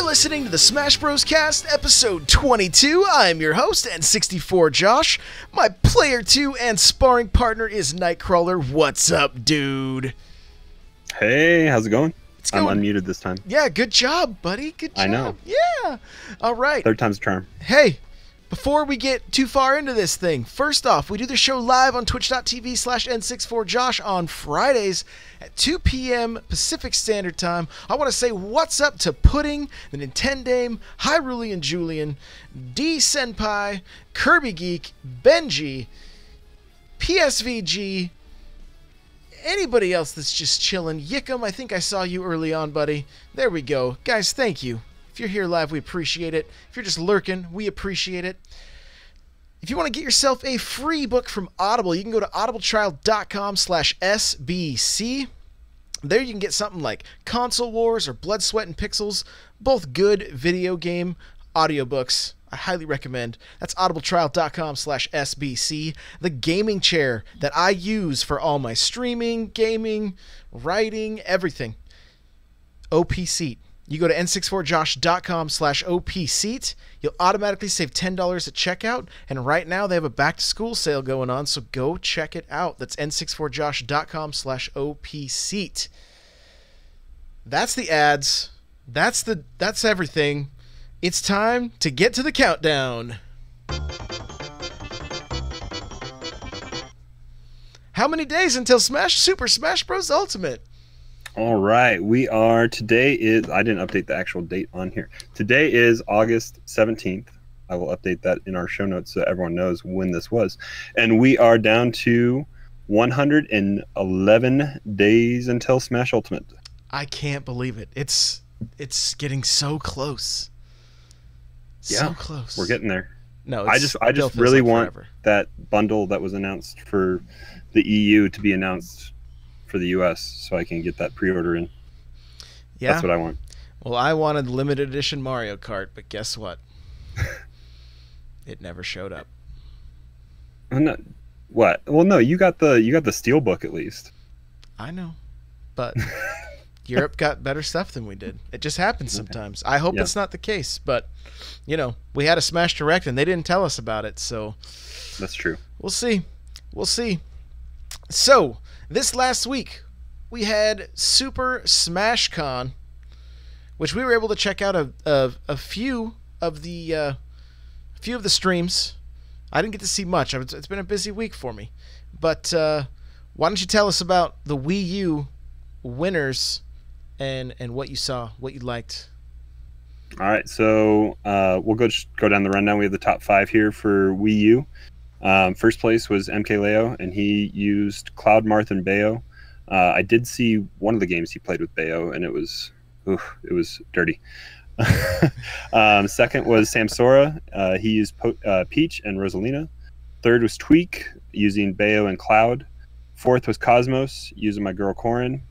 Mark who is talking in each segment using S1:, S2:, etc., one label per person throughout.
S1: listening to the Smash Bros. Cast, episode 22. I'm your host, N64 Josh. My player 2 and sparring partner is Nightcrawler. What's up, dude?
S2: Hey, how's it going?
S1: It's going.
S2: I'm unmuted this time.
S1: Yeah, good job, buddy. Good job.
S2: I know.
S1: Yeah. All right.
S2: Third time's a charm.
S1: Hey, before we get too far into this thing, first off, we do the show live on twitch.tv/N64Josh on Fridays at 2 p.m. Pacific Standard Time. I want to say what's up to Pudding, the Nintendame, Hyrulean Julian, D Senpai, Kirby Geek, Benji, PSVG, anybody else that's just chilling. Yickum, I think I saw you early on, buddy. There we go. Guys, thank you. If you're here live, we appreciate it. If you're just lurking, we appreciate it. If you want to get yourself a free book from Audible, you can go to audibletrial.com/SBC. There you can get something like Console Wars or Blood, Sweat, and Pixels, both good video game audiobooks. I highly recommend. That's audibletrial.com/SBC. The gaming chair that I use for all my streaming, gaming, writing, everything. OP Seat. You go to n64josh.com/OPSeat. You'll automatically save $10 at checkout. And right now they have a back-to-school sale going on, so go check it out. That's n64josh.com/OPSeat. That's the ads. That's everything. It's time to get to the countdown. How many days until Super Smash Bros. Ultimate?
S2: All right, today is, I didn't update the actual date on here. Today is August 17th. I will update that in our show notes so everyone knows when this was. And we are down to 111 days until Smash Ultimate.
S1: I can't believe it. It's getting so close.
S2: Yeah,
S1: so close.
S2: We're getting there.
S1: No,
S2: I just really want that bundle that was announced for the EU to be announced for the US so I can get that pre-order in. Yeah. That's what I want.
S1: Well, I wanted limited edition Mario Kart, but guess what? It never showed up.
S2: What? Well, no, you got the Steelbook at least.
S1: I know. But Europe got better stuff than we did. It just happens sometimes. I hope it's not the case, but you know, we had a Smash Direct and they didn't tell us about it, so
S2: that's true.
S1: We'll see. We'll see. So, this last week, we had Super Smash Con, which we were able to check out a few of the streams. I didn't get to see much. It's been a busy week for me. But why don't you tell us about the Wii U winners and what you saw, what you liked?
S2: All right, so we'll go down the rundown. We have the top 5 here for Wii U. First place was MKLeo, and he used Cloud, Marth, and Bayo. I did see one of the games he played with Bayo, and it was dirty. Second was Samsora. He used Peach and Rosalina. Third was Tweak, using Bayo and Cloud. Fourth was Cosmos, using my girl Corrin.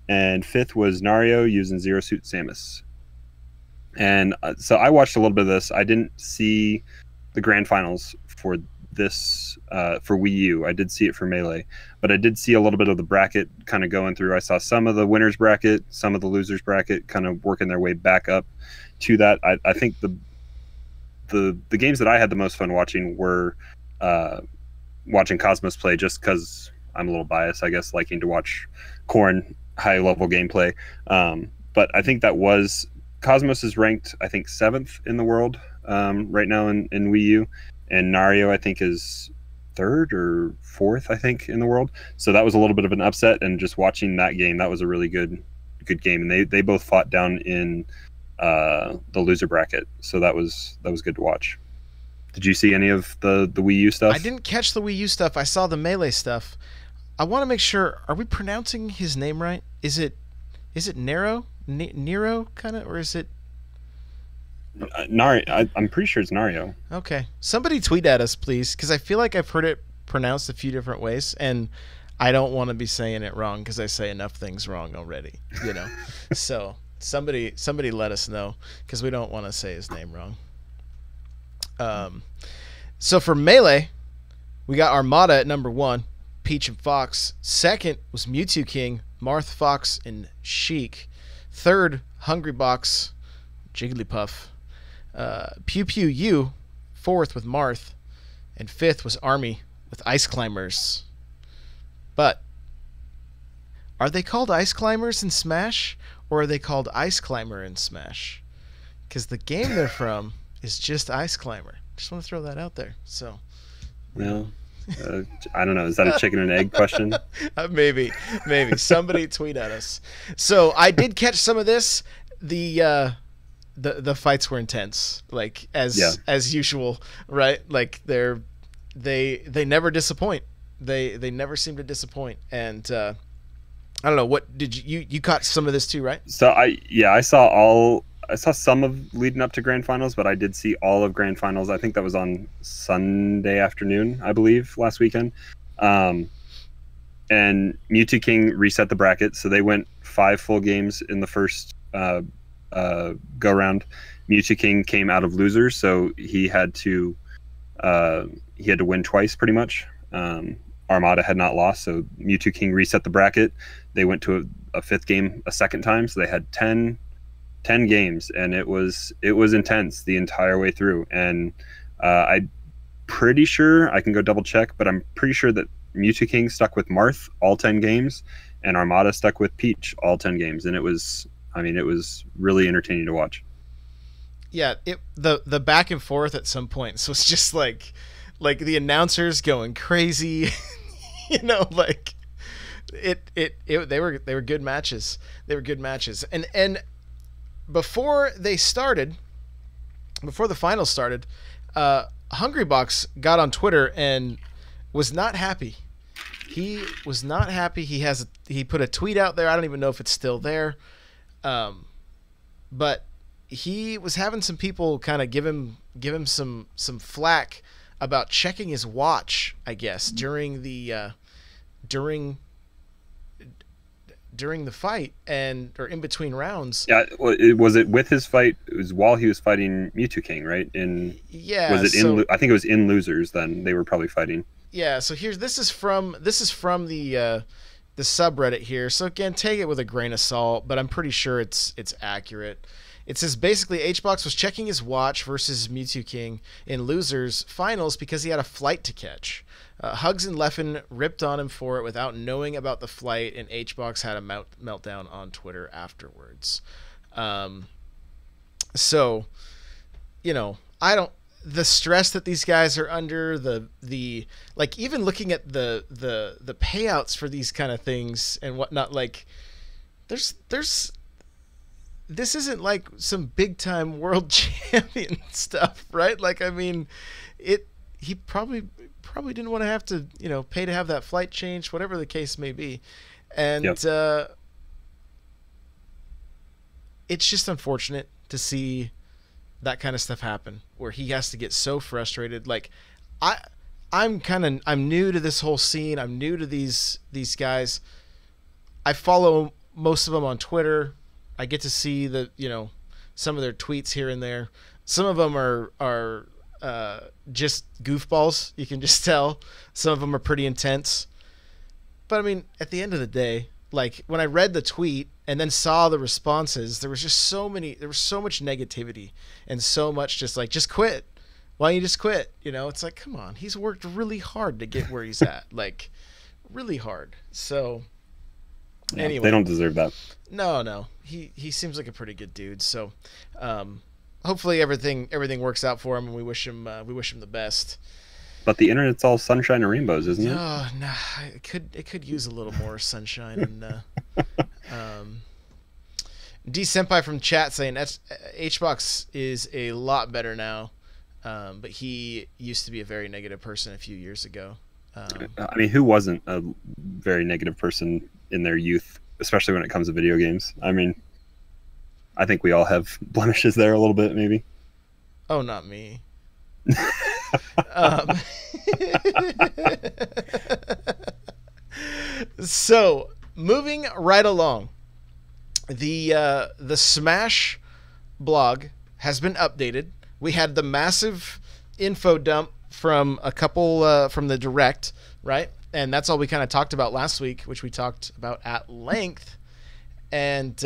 S2: And fifth was Nario, using Zero Suit Samus. And so I watched a little bit of this. I didn't see the grand finals for this for Wii U. I did see it for Melee, but I did see a little bit of the bracket kind of going through. I saw some of the winners bracket, some of the losers bracket kind of working their way back up to that. I think the games that I had the most fun watching were watching Cosmos play, just because I'm a little biased, I guess, liking to watch Corrin high level gameplay. But I think that was Cosmos is ranked, I think, 7th in the world right now in Wii U. And Nario, I think, is 3rd or 4th, I think, in the world. So that was a little bit of an upset. And just watching that game, that was a really good game. And they both fought down in the loser bracket. So that was good to watch. Did you see any of the Wii U stuff?
S1: I didn't catch the Wii U stuff. I saw the Melee stuff. I want to make sure. Are we pronouncing his name right? Is it Nero? Nero, kind of, or is it?
S2: I'm pretty sure it's Nario.
S1: Okay. Somebody tweet at us, please, because I feel like I've heard it pronounced a few different ways, and I don't want to be saying it wrong because I say enough things wrong already, you know. So somebody let us know, because we don't want to say his name wrong. So for Melee, we got Armada at number 1, Peach and Fox. Second was Mewtwo King, Marth, Fox, and Sheik. Third, Hungry Box, Jigglypuff. Pew Pew U, 4th with Marth, and 5th was Army with Ice Climbers. But are they called Ice Climbers in Smash, or are they called Ice Climber in Smash? Because the game they're from is just Ice Climber. Just want to throw that out there. So,
S2: well, I don't know. Is that a chicken and egg question?
S1: Maybe. Somebody tweet at us. So I did catch some of this. The fights were intense, like as usual, right? Like they never disappoint. They never seem to disappoint. And I don't know, what did you caught some of this too, right?
S2: So I saw some of leading up to Grand Finals, but I did see all of Grand Finals. I think that was on Sunday afternoon, I believe, last weekend. And Mewtwo King reset the bracket, so they went 5 full games in the first go round. Mewtwo King came out of losers, so he had to win twice pretty much. Armada had not lost, so Mewtwo King reset the bracket. They went to a 5th game a second time, so they had 10 games, and it was intense the entire way through. And I'm pretty sure, I can go double check, but I'm pretty sure that Mewtwo King stuck with Marth all 10 games, and Armada stuck with Peach all 10 games, and it was really entertaining to watch.
S1: Yeah, the back and forth at some point, so it's just like the announcers going crazy, like they were good matches. They were good matches, and before the finals started, Hungrybox got on Twitter and was not happy. He was not happy. He put a tweet out there. I don't even know if it's still there, but he was having some people kind of give him some flack about checking his watch, I guess, during the fight or in between rounds.
S2: Yeah, was it with his fight? It was while he was fighting Mewtwo King, right? I think it was in losers. Then they were probably fighting.
S1: Yeah. So this is from the subreddit here. So again, take it with a grain of salt, but I'm pretty sure it's accurate. It says basically HBox was checking his watch versus Mewtwo King in losers finals because he had a flight to catch. Hugs and Leffen ripped on him for it without knowing about the flight, and HBox had a meltdown on Twitter afterwards. So, the stress that these guys are under, the like, even looking at the payouts for these kind of things and whatnot, like there's this isn't like some big time world champion stuff, right? Like, I mean, he probably didn't want to have to, pay to have that flight changed, whatever the case may be. And it's just unfortunate to see that kind of stuff happen where he has to get so frustrated. Like, I'm new to this whole scene. I'm new to these guys. I follow most of them on Twitter. I get to see some of their tweets here and there. Some of them are just goofballs. You can just tell. Some of them are pretty intense. But I mean, at the end of the day, like, when I read the tweet and then saw the responses, there was so much negativity and so much just quit. Why don't you just quit? It's like, come on. He's worked really hard to get where he's at. Like, really hard. So anyway,
S2: they don't deserve that.
S1: No. He seems like a pretty good dude. So hopefully everything works out for him, and we wish him the best.
S2: But the internet's all sunshine and rainbows, isn't it?
S1: Oh, no, it could use a little more sunshine. And D Senpai from chat saying HBox is a lot better now, but he used to be a very negative person a few years ago.
S2: I mean, who wasn't a very negative person in their youth, especially when it comes to video games? I mean, I think we all have blemishes there a little bit, maybe.
S1: Oh, not me. So, moving right along, the Smash blog has been updated. We had the massive info dump from a couple from the direct, right? And that's all we kind of talked about last week, which we talked about at length. And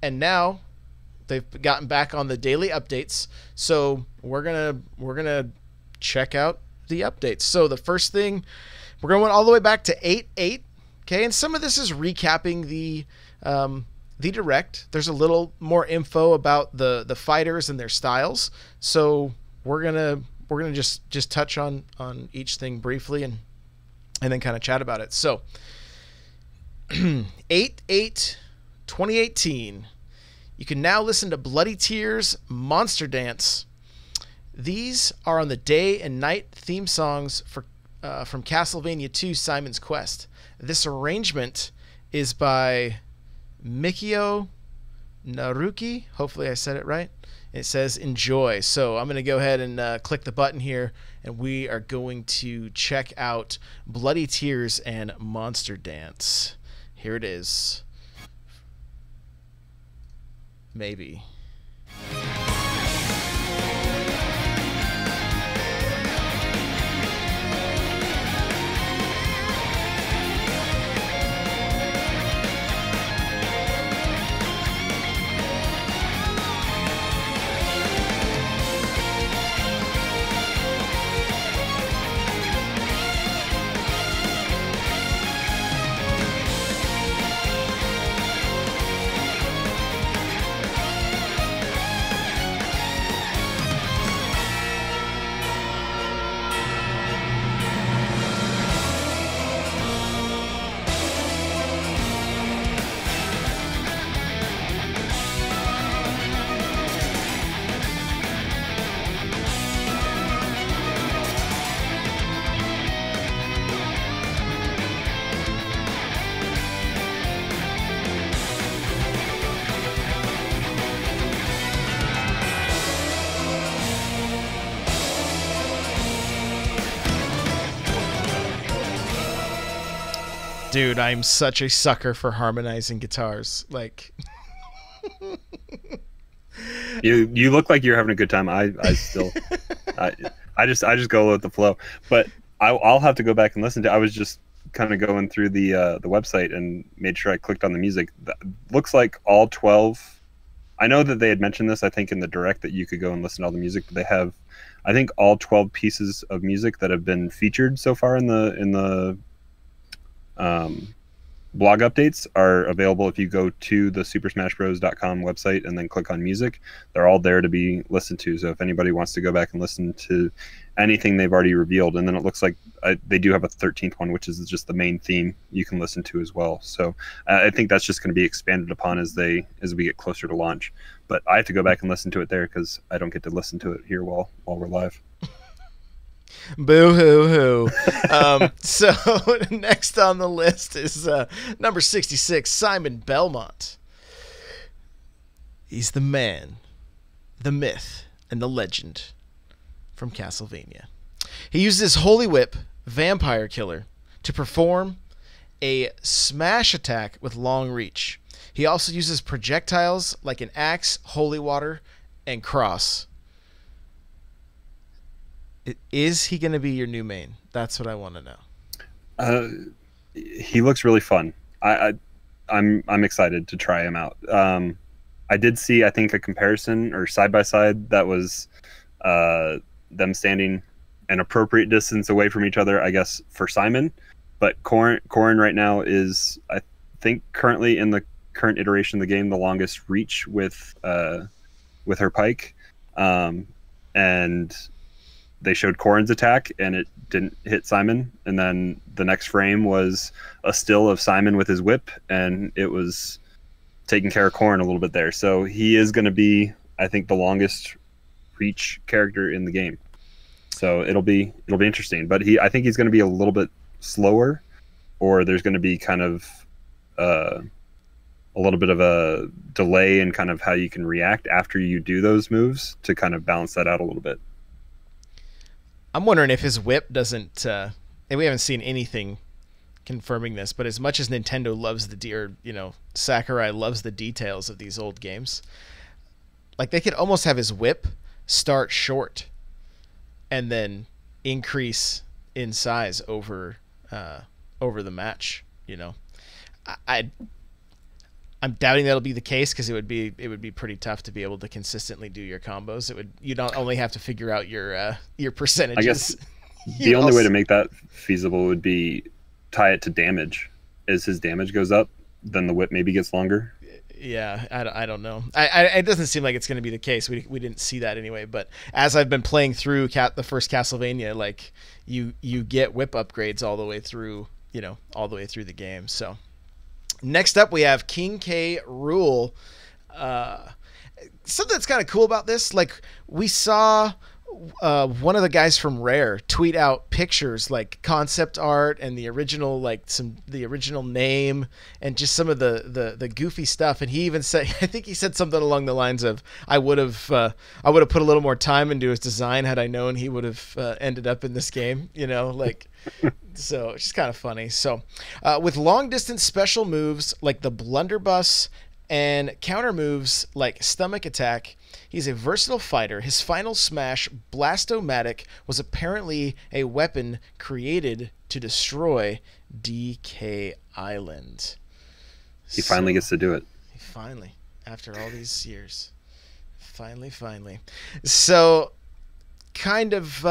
S1: now they've gotten back on the daily updates. So we're gonna check out the updates. So the first thing, we're going all the way back to 8.8. Okay, and some of this is recapping the direct. There's a little more info about the fighters and their styles. So we're gonna just touch on each thing briefly and then kind of chat about it. So 8/8/2018. You can now listen to Bloody Tears Monster Dance. These are on the day and night theme songs for from Castlevania 2 Simon's Quest. This arrangement is by Mikio Naruki. Hopefully I said it right. It says enjoy. So I'm going to go ahead and click the button here, and we are going to check out Bloody Tears and Monster Dance. Here it is. Maybe. Dude, I'm such a sucker for harmonizing guitars. Like,
S2: you look like you're having a good time. I just go with the flow. But I'll have to go back and listen to. I was just kind of going through the website and made sure I clicked on the music. That looks like all 12. I know that they had mentioned this, I think, in the direct, that you could go and listen to all the music. But they have, I think, all 12 pieces of music that have been featured so far in the blog updates are available if you go to the supersmashbros.com website and then click on music. They're all there to be listened to. So if anybody wants to go back and listen to anything they've already revealed, and then it looks like they do have a 13th one, which is just the main theme you can listen to as well. So I think that's just going to be expanded upon as we get closer to launch. But I have to go back and listen to it there because I don't get to listen to it here while we're live.
S1: Boo hoo hoo. So next on the list is number 66, Simon Belmont. He's the man, the myth, and the legend from Castlevania. He uses his Holy Whip, Vampire Killer, to perform a smash attack with long reach. He also uses projectiles like an axe, holy water, and cross. Is he going to be your new main? That's what I want to know.
S2: He looks really fun. I'm excited to try him out. I did see, I think, a comparison or side by side that was them standing an appropriate distance away from each other, I guess, for Simon. But Corrin right now is, I think, currently in the current iteration of the game, the longest reach with her pike. And they showed Corrin's attack, and it didn't hit Simon. And then the next frame was a still of Simon with his whip, and it was taking care of Corrin a little bit there. So he is going to be, I think, the longest reach character in the game. So it'll be interesting. But I think he's going to be a little bit slower, or there's going to be kind of a little bit of a delay in kind of how you can react after you do those moves to kind of balance that out a little bit.
S1: I'm wondering if his whip doesn't, and we haven't seen anything confirming this, but as much as Nintendo loves Sakurai loves the details of these old games, like they could almost have his whip start short and then increase in size over the match. I'm doubting that'll be the case because it would be pretty tough to be able to consistently do your combos. You don't only have to figure out your percentages.
S2: I guess the only way to make that feasible would be tie it to damage. As his damage goes up, then the whip maybe gets longer.
S1: Yeah, I don't know. It doesn't seem like it's going to be the case. We didn't see that anyway. But as I've been playing through the first Castlevania, like you get whip upgrades all the way through, all the way through the game. So next up we have King K. Rool. Something that's kind of cool about this, like we saw one of the guys from Rare tweet out pictures, like concept art and the original, the original name and just some of the goofy stuff. And he even said, I think he said something along the lines of, I would have put a little more time into his design had I known he would have ended up in this game, so it's just kind of funny. So with long distance special moves like the blunderbuss and counter moves like stomach attack, he's a versatile fighter. His final smash, Blastomatic, was apparently a weapon created to destroy DK Island.
S2: He finally gets to do it.
S1: Finally, after all these years. Finally. So, kind of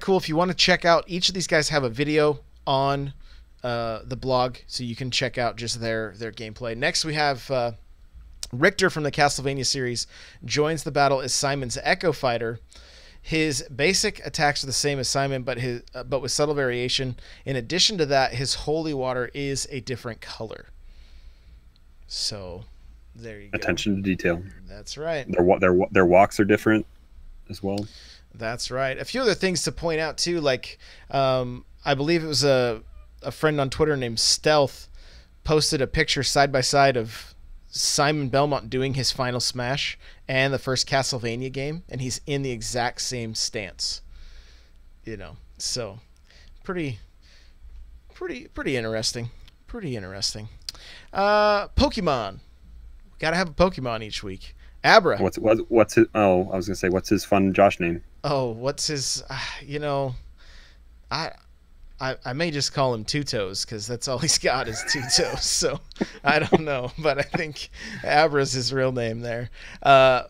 S1: cool. If you want to check out, each of these guys have a video on the blog, so you can check out just their gameplay. Next, we have Richter from the Castlevania series joins the battle as Simon's Echo Fighter. His basic attacks are the same as Simon, but with subtle variation. In addition to that, his holy water is a different color. So there you go.
S2: Attention to detail.
S1: That's right.
S2: Their walks are different as well.
S1: That's right. A few other things to point out too, like I believe it was a friend on Twitter named Stealth posted a picture side by side of Simon Belmont doing his final smash and the first Castlevania game, and he's in the exact same stance. So pretty interesting. Pokemon. Gotta have a Pokemon each week. Abra.
S2: What's his? Oh, I was gonna say, what's his fun Josh name?
S1: Oh, what's his? I may just call him Two Toes because that's all he's got is two toes. So I don't know, but I think Abra's his real name there.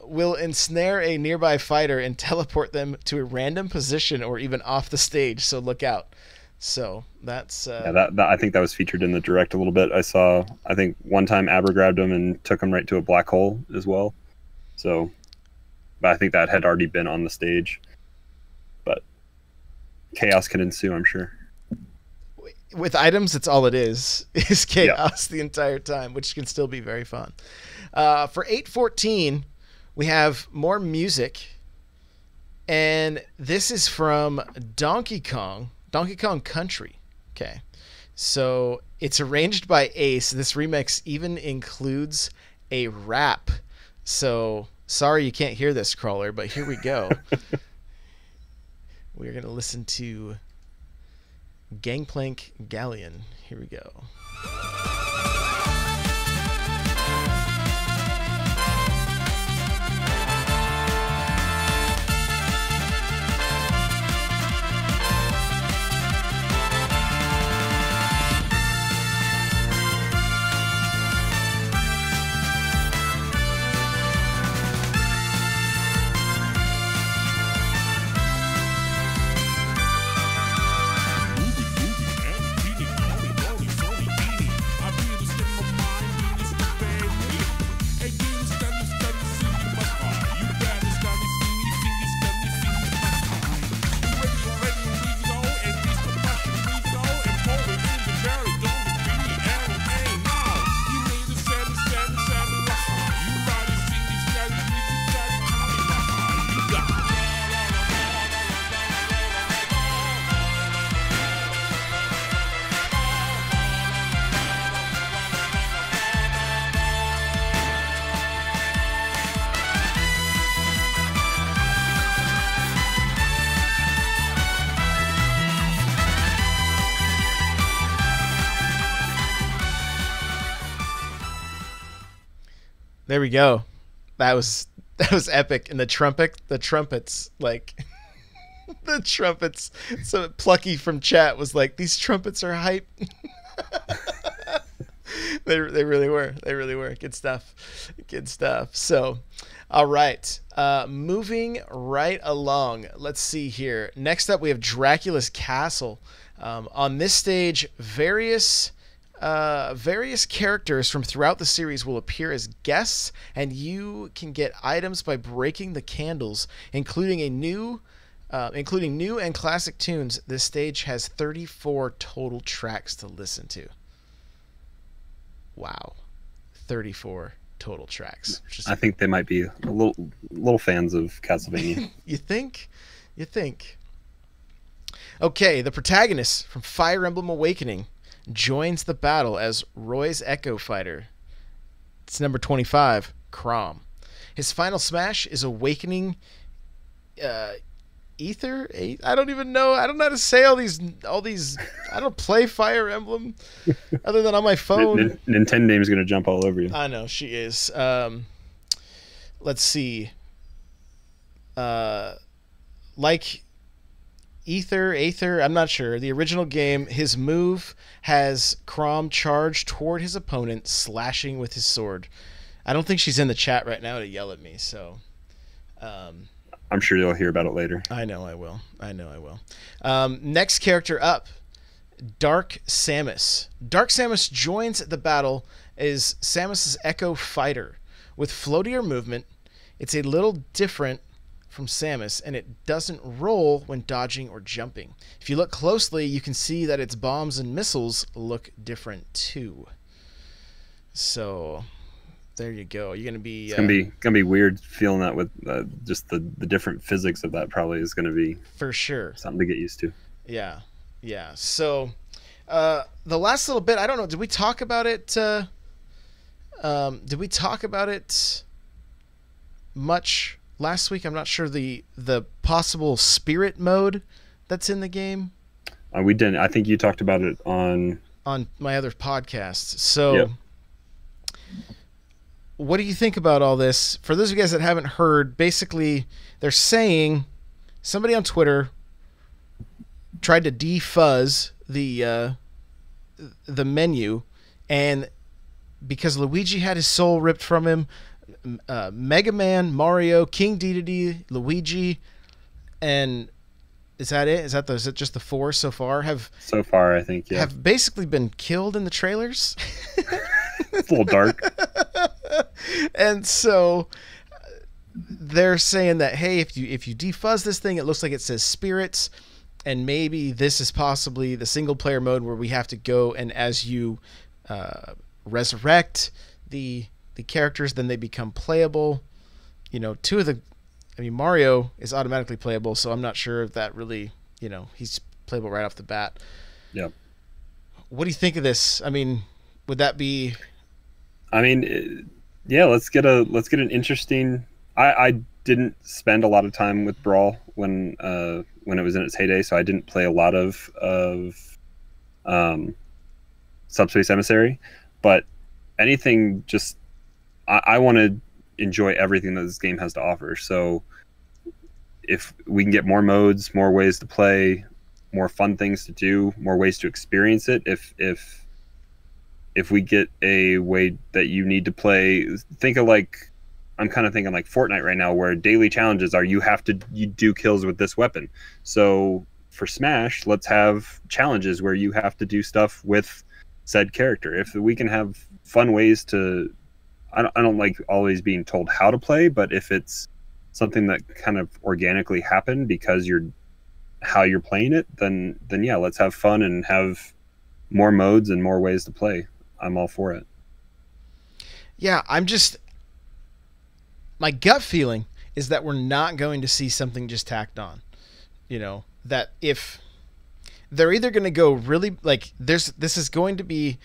S1: Will ensnare a nearby fighter and teleport them to a random position or even off the stage. So look out. So that's
S2: that I think that was featured in the direct a little bit. I think one time Abra grabbed him and took him right to a black hole as well. So, but I think that had already been on the stage. But chaos can ensue, I'm sure.
S1: With items, it's all it is chaos the entire time, which can still be very fun. For 8:14, we have more music, and this is from Donkey Kong Country. Okay, so it's arranged by Ace. This remix even includes a rap. So sorry you can't hear this, Crawler, but here we go. We're gonna listen to Gangplank Galleon. Here we go. There we go. That was epic. And the trumpets, like the trumpets. So Plucky from chat was like, these trumpets are hype. They really were. They really were. Good stuff. Good stuff. So, all right. Moving right along. Let's see here. Next up, we have Dracula's Castle. On this stage, various characters from throughout the series will appear as guests, and you can get items by breaking the candles, including new and classic tunes. This stage has 34 total tracks to listen to. Wow, 34 total tracks.
S2: I think they might be a little fans of Castlevania.
S1: You think? You think? Okay, the protagonist from Fire Emblem Awakening joins the battle as Roy's Echo Fighter. It's number 25, Crom. His final smash is Awakening Ether? I don't even know. I don't know how to say all these. I don't play Fire Emblem other than on my phone.
S2: Nintendo name's going to jump all over you.
S1: I know, she is. Let's see. Like Aether, I'm not sure. The original game, his move has Crom charge toward his opponent, slashing with his sword. I don't think she's in the chat right now to yell at me, so...
S2: I'm sure you'll hear about it later.
S1: I know I will. Next character up, Dark Samus. Dark Samus joins the battle as Samus's Echo Fighter. With floatier movement, it's a little different from Samus, and it doesn't roll when dodging or jumping. If you look closely, you can see that its bombs and missiles look different too. So there you go. You're gonna be.
S2: It's gonna be weird feeling that with just the different physics of that. Probably is gonna be
S1: for sure
S2: something to get used to.
S1: Yeah. So the last little bit, I don't know. Did we talk about it? Did we talk about it much last week? I'm not sure. The possible spirit mode that's in the game.
S2: We didn't. I think you talked about it on
S1: my other podcast. So.
S2: Yep.
S1: What do you think about all this? For those of you guys that haven't heard, basically they're saying somebody on Twitter tried to defuzz the menu, and because Luigi had his soul ripped from him, Mega Man, Mario, King Dedede, Luigi, and is that it? Is it just the 4 so far?
S2: So far, I think, yeah.
S1: Have basically been killed in the trailers.
S2: It's a little dark.
S1: And so they're saying that, hey, if you defuzz this thing, it looks like it says spirits, and maybe this is possibly the single player mode where we have to go, and as you resurrect the characters, then they become playable. You know, Mario is automatically playable, so I'm not sure if that really, he's playable right off the bat.
S2: Yeah.
S1: What do you think of this? I mean, would that be...
S2: yeah, let's get an interesting... I didn't spend a lot of time with Brawl when it was in its heyday, so I didn't play a lot of Subspace Emissary, but anything just... I want to enjoy everything that this game has to offer, so if we can get more modes, more ways to play, more fun things to do, more ways to experience it, if we get a way that you need to play, I'm kind of thinking like Fortnite right now, where daily challenges are you do kills with this weapon. So for Smash, let's have challenges where you have to do stuff with said character. If we can have fun ways to, I don't like always being told how to play, but if it's something that kind of organically happened because how you're playing it, then yeah, let's have fun and have more modes and more ways to play. I'm all for it.
S1: Yeah, my gut feeling is that we're not going to see something just tacked on. That if they're either going to go really, this is going to be,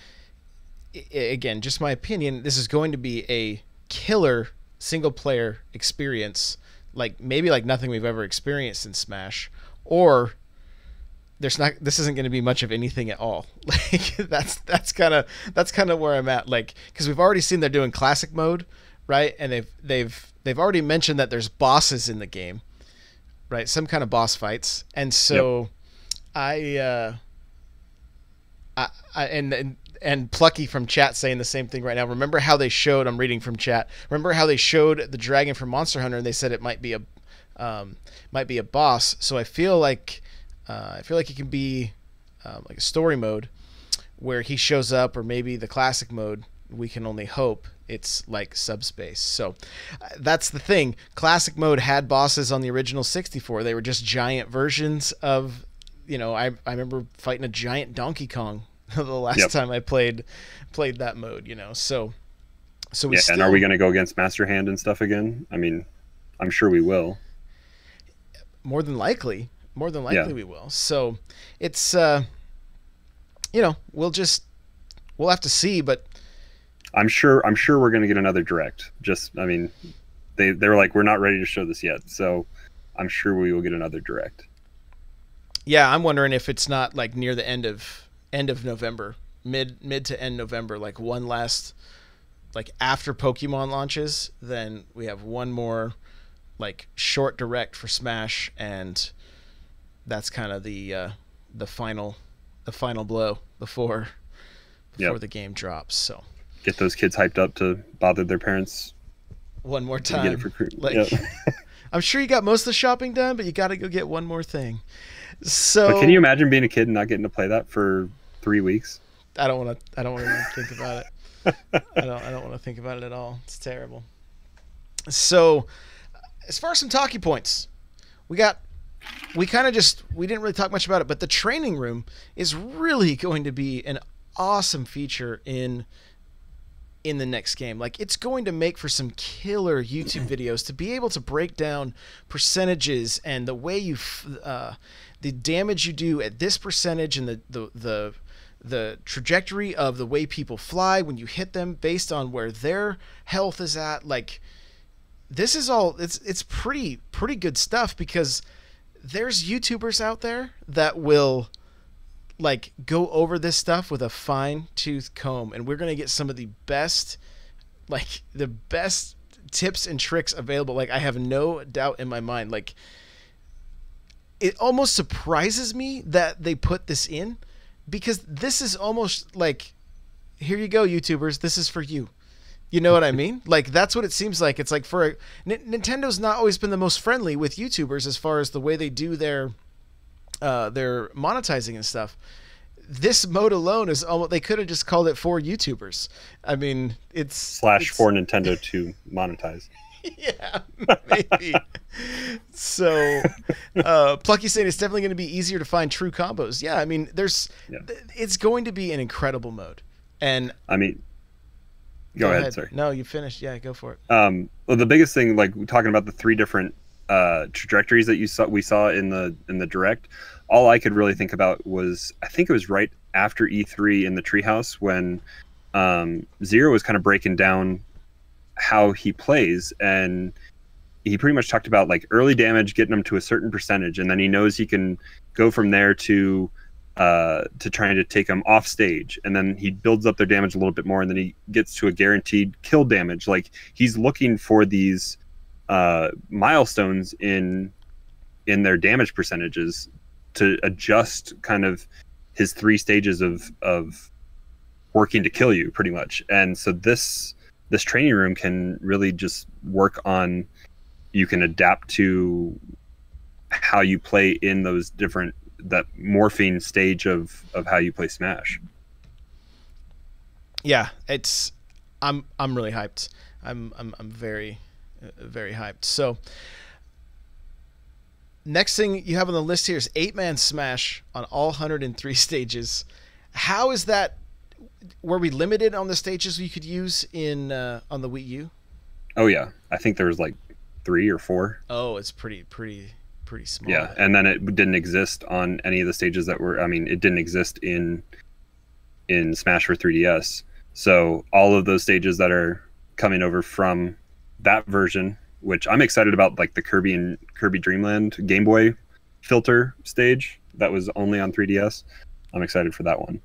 S1: again, just my opinion, this is going to be a killer single player experience, maybe like nothing we've ever experienced in Smash, or this isn't going to be much of anything at all. That's kind of where I'm at. Because we've already seen they're doing classic mode, right? And they've already mentioned that there's bosses in the game, right? Some kind of boss fights, and so yep. and Plucky from chat saying the same thing right now. Remember how they showed? I'm reading from chat. Remember how they showed the dragon from Monster Hunter, and they said it might be a boss. So I feel like it can be like a story mode where he shows up, or maybe the classic mode. We can only hope it's like Subspace. So that's the thing. Classic mode had bosses on the original 64. They were just giant versions of, I remember fighting a giant Donkey Kong the last time I played that mode, So we still...
S2: And are we going to go against Master Hand and stuff again? I mean, I'm sure we will.
S1: More than likely we will. So it's we'll have to see, but
S2: I'm sure we're going to get another direct. They were like, we're not ready to show this yet, so I'm sure we will get another direct.
S1: Yeah, I'm wondering if it's not like near the end of November, mid to end November, like one last, like after Pokemon launches, then we have one more like short direct for Smash, and that's kind of the final blow before the game drops. So
S2: get those kids hyped up to bother their parents
S1: one more time.
S2: Get it for
S1: I'm sure you got most of the shopping done, but you got to go get one more thing. So,
S2: but can you imagine being a kid and not getting to play that for 3 weeks?
S1: I don't want to think about it. I don't want to think about it at all. It's terrible. So, as far as some talking points, we didn't really talk much about it, but the training room is really going to be an awesome feature in the next game. Like, it's going to make for some killer YouTube videos to be able to break down percentages and the way the damage you do at this percentage, and the trajectory of the way people fly when you hit them based on where their health is at. Like, this is all, it's pretty good stuff, because there's YouTubers out there that will like go over this stuff with a fine-tooth comb, and we're going to get some of the best tips and tricks available. Like, I have no doubt in my mind. Like, it almost surprises me that they put this in, because this is almost like, here you go, YouTubers, this is for you. You know what I mean? Like, that's what it seems like. It's like, Nintendo's not always been the most friendly with YouTubers as far as the way they do their monetizing and stuff. This mode alone is almost, they could have just called it for YouTubers. I mean, it's
S2: for Nintendo to monetize.
S1: Yeah, maybe. So, Plucky saying it's definitely going to be easier to find true combos. Yeah, I mean, it's going to be an incredible mode. And
S2: I mean, go ahead, sorry.
S1: No, you finished. Yeah, go for it.
S2: Well, the biggest thing, like talking about the 3 different trajectories that we saw in the direct, all I could really think about was, I think it was right after E3 in the treehouse, when Zero was kind of breaking down how he plays, and he pretty much talked about like early damage, getting him to a certain percentage, and then he knows he can go from there to trying to take them off stage, and then he builds up their damage a little bit more, and then he gets to a guaranteed kill damage. Like, he's looking for these milestones in their damage percentages to adjust kind of his 3 stages of working to kill you, pretty much. And so this training room can really just work on, you can adapt to how you play in those different, that morphing stage of how you play Smash.
S1: Yeah, I'm really hyped. I'm very very hyped. So, next thing you have on the list here is 8-man Smash on all 103 stages. How is that? Were we limited on the stages we could use on the Wii U?
S2: Oh yeah, I think there was like 3 or 4.
S1: Oh, it's pretty small.
S2: Yeah, and then it didn't exist on any of the stages that were. I mean, it didn't exist in Smash for 3DS. So all of those stages that are coming over from that version, which I'm excited about, like the Kirby Dreamland Game Boy filter stage that was only on 3DS. I'm excited for that one.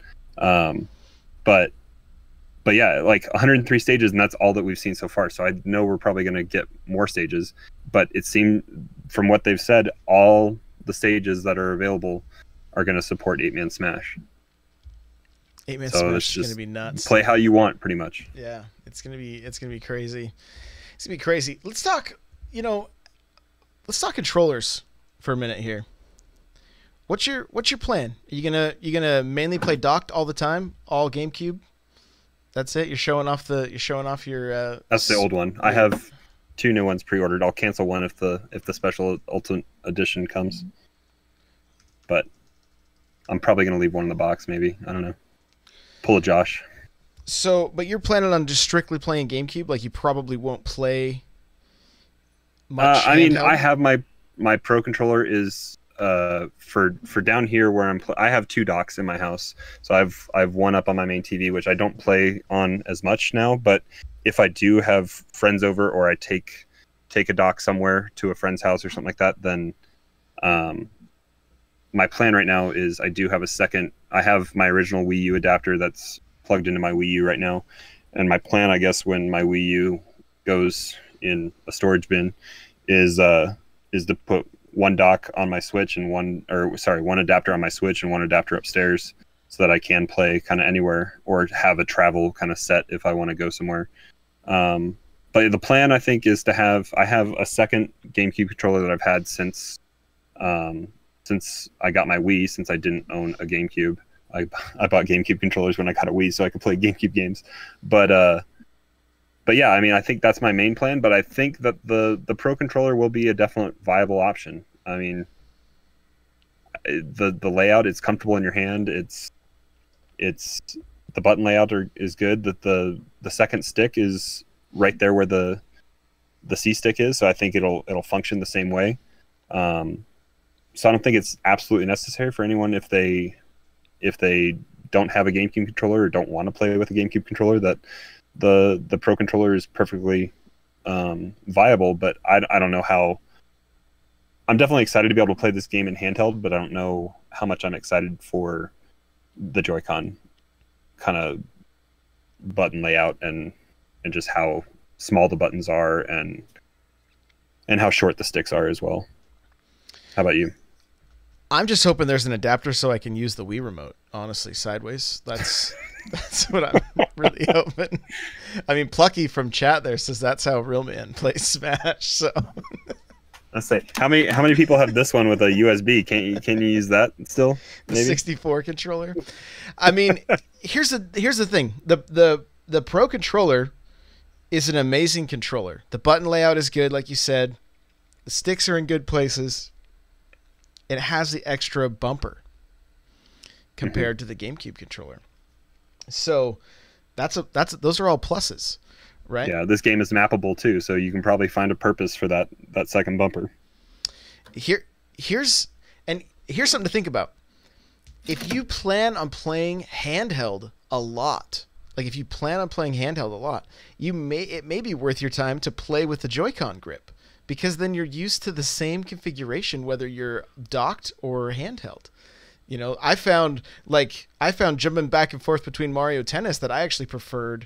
S2: But yeah, like 103 stages, and that's all that we've seen so far. So I know we're probably going to get more stages, but it seemed, from what they've said, all the stages that are available are going to support 8-man Smash.
S1: 8-man
S2: So it's
S1: Smash is
S2: just
S1: gonna be nuts.
S2: play how you want, pretty much.
S1: Yeah, it's gonna be crazy. It's gonna be crazy. Let's talk. Let's talk controllers for a minute here. What's your plan? Are you gonna mainly play docked all the time, all GameCube? That's it. You're showing off your.
S2: That's the old one. I have 2 new ones pre-ordered. I'll cancel one if the special Ultimate Edition comes. But I'm probably gonna leave one in the box. Maybe, I don't know. Pull a Josh.
S1: So, but you're planning on just strictly playing GameCube? Like you probably won't play much.
S2: I mean,
S1: handheld?
S2: I have my Pro controller is for down here where I have 2 docks in my house. So I've one up on my main TV, which I don't play on as much now. But if I do have friends over, or I take a dock somewhere to a friend's house or something like that, then my plan right now is I do have a second. I have my original Wii U adapter that's plugged into my Wii U right now, and my plan, I guess, when my Wii U goes in a storage bin, is to put one dock on my Switch and one adapter on my Switch and one adapter upstairs, so that I can play kind of anywhere, or have a travel kind of set if I want to go somewhere. But the plan, I think, is to have a second GameCube controller that I've had since I got my Wii, since I didn't own a GameCube. I bought GameCube controllers when I got a Wii so I could play GameCube games. But yeah, I mean, I think that's my main plan. But I think that the Pro controller will be a definite viable option. I mean, the layout is comfortable in your hand. It's the button layout is good. That the second stick is right there where the C stick is. So I think it'll function the same way. So I don't think it's absolutely necessary for anyone if they don't have a GameCube controller or don't want to play with a GameCube controller, that the Pro controller is perfectly viable. But I don't know how. I'm definitely excited to be able to play this game in handheld, but I don't know how much I'm excited for the Joy-Con kind of button layout and just how small the buttons are and how short the sticks are as well. How about you?
S1: I'm just hoping there's an adapter so I can use the Wii remote, honestly, sideways. That's what I'm really hoping. I mean, Plucky from chat there says that's how Real Man plays Smash. So
S2: let's say how many people have this one with a USB? Can you use that still? Maybe?
S1: The 64 controller. I mean, here's the thing. The Pro controller is an amazing controller. The button layout is good, like you said. The sticks are in good places. It has the extra bumper compared to the GameCube controller. So those are all pluses, right?
S2: Yeah, this game is mappable too, so you can probably find a purpose for that second bumper.
S1: Here's something to think about. If you plan on playing handheld a lot, it may be worth your time to play with the Joy-Con grip, because then you're used to the same configuration whether you're docked or handheld. You know, I found jumping back and forth between Mario Tennis that I actually preferred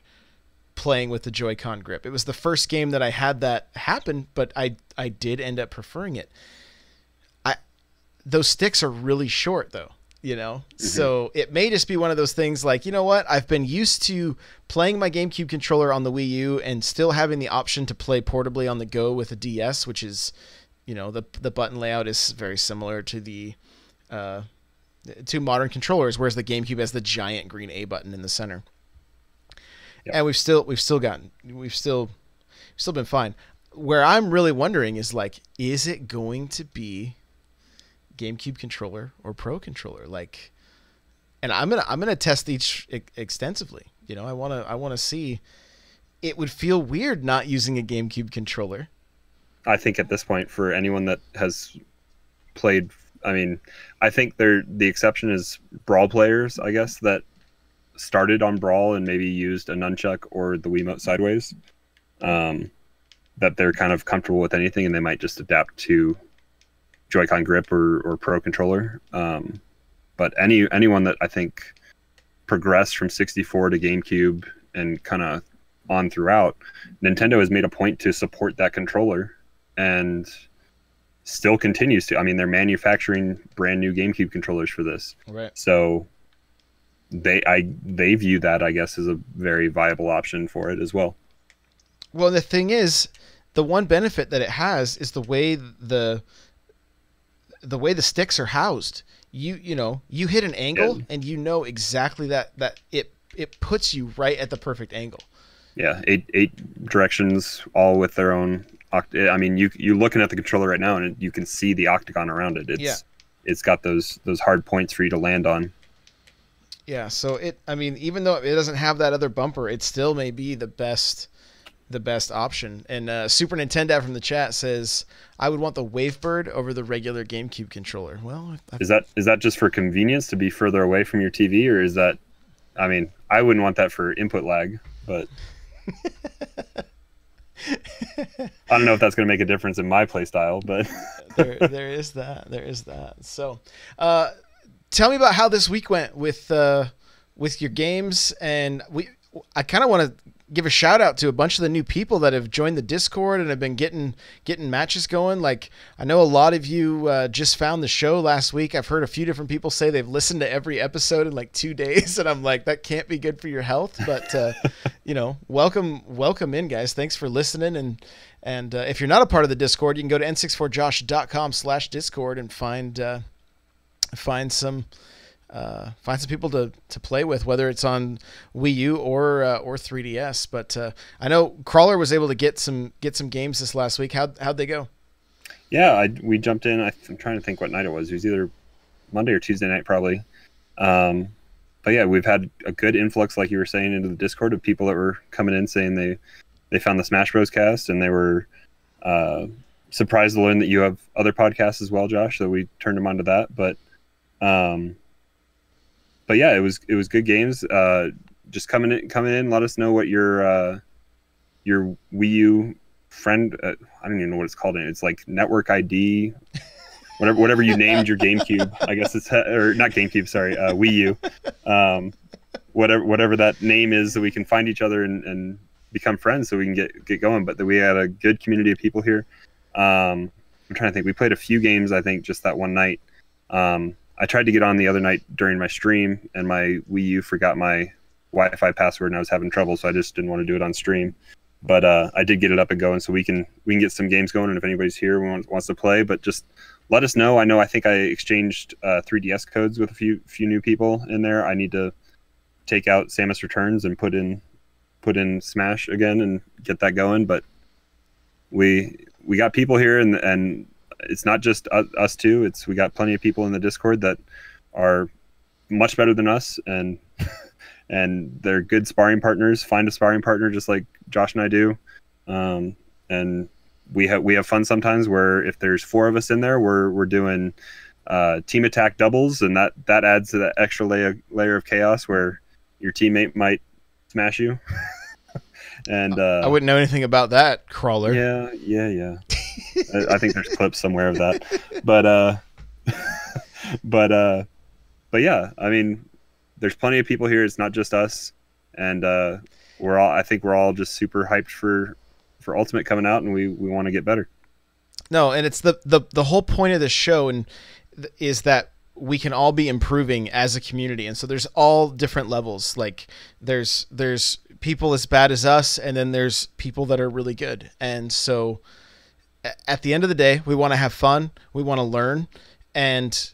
S1: playing with the Joy-Con grip. It was the first game that I had that happen, but I did end up preferring it. Those sticks are really short though, you know? Mm-hmm. So it may just be one of those things like, you know what? I've been used to playing my GameCube controller on the Wii U and still having the option to play portably on the go with a DS, which is, you know, the button layout is very similar to the to modern controllers, whereas the GameCube has the giant green A button in the center. Yep. And we've still been fine. Where I'm really wondering is like, is it going to be GameCube controller or Pro controller? Like, and I'm gonna test each extensively. You know, I wanna see. It would feel weird not using a GameCube controller.
S2: I think at this point, for anyone that has played, I mean, I think the exception is Brawl players, I guess, that started on Brawl and maybe used a nunchuck or the Wiimote sideways. That they're kind of comfortable with anything, and they might just adapt to Joy-Con grip or Pro controller. But anyone that I think progressed from 64 to GameCube and kind of on throughout, Nintendo has made a point to support that controller and still continues to. I mean, they're manufacturing brand new GameCube controllers for this.
S1: Right.
S2: So they view that, I guess, as a very viable option for it as well.
S1: Well, the thing is, the one benefit that it has is the way the sticks are housed. You know, you hit an angle and you know exactly that it puts you right at the perfect angle.
S2: Yeah, eight directions, all with their own. I mean, you're looking at the controller right now, and you can see the octagon around it. It's got those hard points for you to land on.
S1: Yeah, so I mean, even though it doesn't have that other bumper, it still may be the best option. And Super Nintendo from the chat says, I would want the Wavebird over the regular GameCube controller. Well,
S2: is that just for convenience to be further away from your TV, or is that? I mean, I wouldn't want that for input lag, but I don't know if that's going to make a difference in my play style. But
S1: there is that. So, tell me about how this week went with your games, and I kind of want to give a shout out to a bunch of the new people that have joined the Discord and have been getting matches going. Like, I know a lot of you just found the show last week. I've heard a few different people say they've listened to every episode in like 2 days, and I'm like, that can't be good for your health. But you know, welcome in, guys. Thanks for listening. And if you're not a part of the Discord, you can go to n64josh.com/discord and find some people to play with, whether it's on Wii U or 3DS. But I know Crawler was able to get some games this last week. How'd they go?
S2: Yeah, we jumped in. I'm trying to think what night it was. It was either Monday or Tuesday night, probably. But yeah, we've had a good influx, like you were saying, into the Discord of people that were coming in saying they found the Smash Bros. Cast, and they were surprised to learn that you have other podcasts as well, Josh. So we turned them onto that. But yeah, it was good games. Just coming in, let us know what your Wii U friend, I don't even know what it's called. It's like network ID, whatever you named your GameCube. I guess it's, or not GameCube, sorry, Wii U. Whatever that name is, so we can find each other and become friends, so we can get going. But we had a good community of people here. I'm trying to think. We played a few games, I think, just that one night. I tried to get on the other night during my stream, and my Wii U forgot my Wi-Fi password, and I was having trouble, so I just didn't want to do it on stream. But I did get it up and going, so we can get some games going, and if anybody's here and wants to play, but just let us know. I think I exchanged 3DS codes with a few new people in there. I need to take out Samus Returns and put in Smash again and get that going. But we got people here, and it's not just us two. We got plenty of people in the Discord that are much better than us, and they're good sparring partners. Find a sparring partner just like Josh and I do, and we have fun sometimes. Where if there's 4 of us in there, we're doing team attack doubles, and that adds to that extra layer of chaos where your teammate might smash you. And
S1: I wouldn't know anything about that, Crawler.
S2: Yeah. I think there's clips somewhere of that, but yeah, I mean, there's plenty of people here. It's not just us, and I think we're all just super hyped for Ultimate coming out, and we want to get better.
S1: No, and it's the whole point of this show is that we can all be improving as a community. And so there's all different levels. Like there's people as bad as us, and then there's people that are really good. And so at the end of the day, we want to have fun. We want to learn, and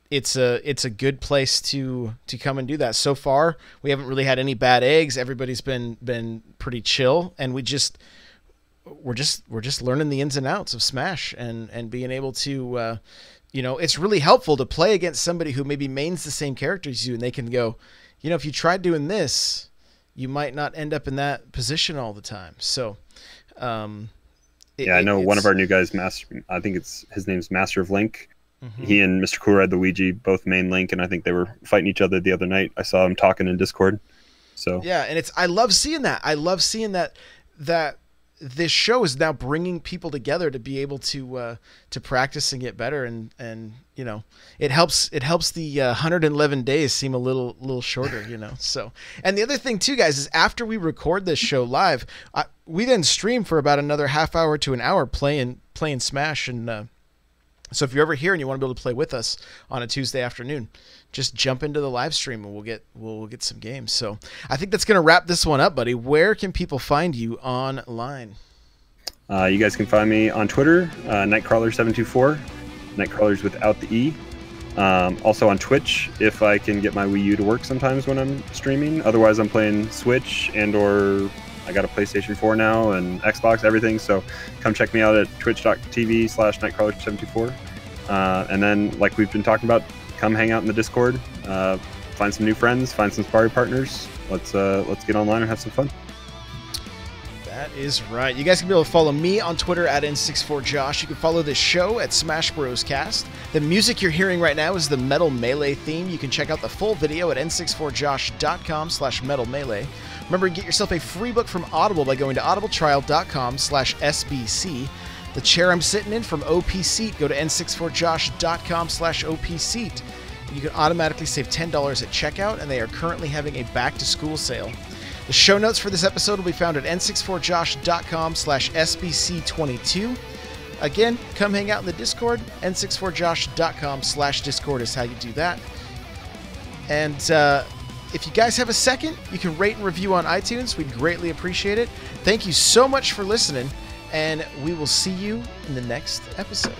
S1: it's a good place to come and do that. So far, we haven't really had any bad eggs. Everybody's been pretty chill, and we're just learning the ins and outs of Smash and being able to, it's really helpful to play against somebody who maybe mains the same character as you, and they can go, if you tried doing this, you might not end up in that position all the time. So,
S2: I know one of our new guys, I think his name's Master of Link. Mm-hmm. He and Mr. Cool Red Luigi both main Link, and I think they were fighting each other the other night. I saw him talking in Discord. So
S1: yeah, and I love seeing that. I love seeing that this show is now bringing people together to be able to practice and get better, and it helps the 111 days seem a little shorter, So, and the other thing too, guys, is after we record this show live, we then stream for about another half hour to an hour playing Smash, and So if you're ever here and you want to be able to play with us on a Tuesday afternoon, just jump into the live stream and we'll get some games. So I think that's going to wrap this one up, buddy. Where can people find you online?
S2: You guys can find me on Twitter, Nightcrawler724, Nightcrawlers without the E. Also on Twitch, if I can get my Wii U to work sometimes when I'm streaming. Otherwise, I'm playing Switch or I got a PlayStation 4 now and Xbox, everything. So come check me out at twitch.tv/Nightcrawler724. And then, like we've been talking about, come hang out in the Discord, find some new friends, find some sparring partners. Let's get online and have some fun.
S1: That is right. You guys can be able to follow me on Twitter at N64Josh. You can follow this show at Smash Bros. Cast. The music you're hearing right now is the Metal Melee theme. You can check out the full video at n64josh.com/Metal Melee. Remember to get yourself a free book from Audible by going to audibletrial.com/SBC. The chair I'm sitting in from OP Seat, go to n64josh.com/OP Seat. You can automatically save $10 at checkout, and they are currently having a back-to-school sale. The show notes for this episode will be found at n64josh.com/SBC22. Again, come hang out in the Discord. n64josh.com/Discord is how you do that. And if you guys have a second, you can rate and review on iTunes. We'd greatly appreciate it. Thank you so much for listening, and we will see you in the next episode.